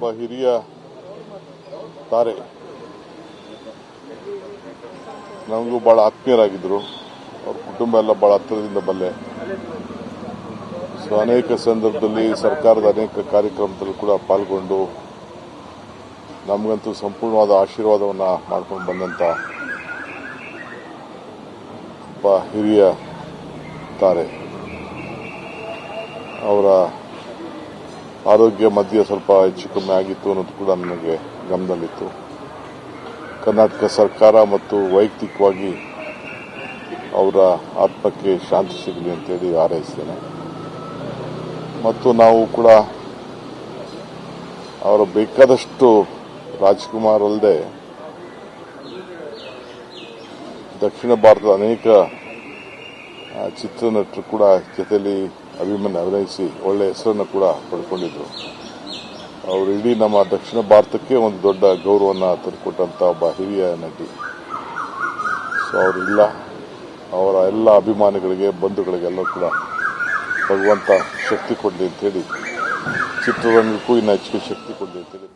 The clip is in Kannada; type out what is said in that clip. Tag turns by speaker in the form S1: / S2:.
S1: ಒಬ್ಬ ಹಿರಿಯ ತಾರೆ ನಮಗೂ ಬಹಳ ಆತ್ಮೀಯರಾಗಿದ್ದರು. ಅವ್ರ ಕುಟುಂಬ ಎಲ್ಲ ಬಹಳ ಹತ್ತಿರದಿಂದ ಬಲ್ಲೆ. ಅನೇಕ ಸಂದರ್ಭದಲ್ಲಿ ಸರ್ಕಾರದ ಅನೇಕ ಕಾರ್ಯಕ್ರಮದಲ್ಲೂ ಕೂಡ ಪಾಲ್ಗೊಂಡು ನಮಗಂತೂ ಸಂಪೂರ್ಣವಾದ ಆಶೀರ್ವಾದವನ್ನು ಮಾಡ್ಕೊಂಡು ಬಂದಂತ ಒಬ್ಬ ಹಿರಿಯ ತಾರೆ. ಅವರ ಆರೋಗ್ಯ ಮಧ್ಯೆ ಸ್ವಲ್ಪ ಹೆಚ್ಚು ಕಮ್ಮಿ ಆಗಿತ್ತು ಅನ್ನೋದು ಕೂಡ ನನಗೆ ಗಮನದಲ್ಲಿತ್ತು. ಕರ್ನಾಟಕ ಸರ್ಕಾರ ಮತ್ತು ವೈಯಕ್ತಿಕವಾಗಿ ಅವರ ಆತ್ಮಕ್ಕೆ ಶಾಂತಿ ಸಿಗಲಿ ಅಂತೇಳಿ ಹಾರೈಸ್ತೇನೆ. ಮತ್ತು ನಾವು ಕೂಡ ಅವರ ಬೇಕಾದಷ್ಟು ರಾಜ್ಕುಮಾರ್ ಅಲ್ಲದೆ ದಕ್ಷಿಣ ಭಾರತದ ಅನೇಕ ಚಿತ್ರನಟರು ಕೂಡ ಜೊತೆಯಲ್ಲಿ ಅಭಿನಯಿಸಿ ಒಳ್ಳೆ ಹೆಸರನ್ನು ಕೂಡ ಪಡ್ಕೊಂಡಿದ್ರು. ಅವರು ಇಡೀ ನಮ್ಮ ದಕ್ಷಿಣ ಭಾರತಕ್ಕೆ ಒಂದು ದೊಡ್ಡ ಗೌರವವನ್ನು ತಂದುಕೊಟ್ಟಂತ ಒಬ್ಬ ಹಿರಿಯ ನಟಿ. ಅವರಿಲ್ಲ, ಅವರ ಎಲ್ಲ ಅಭಿಮಾನಿಗಳಿಗೆ ಬಂಧುಗಳಿಗೆಲ್ಲ ಕೂಡ ಭಗವಂತ ಶಕ್ತಿ ಕೊಡಲಿ ಅಂತೇಳಿ, ಚಿತ್ರರಂಗಕ್ಕೂ ಇನ್ನು ಹೆಚ್ಚಿಗೆ ಶಕ್ತಿ ಕೊಡಲಿ ಅಂತೇಳಿ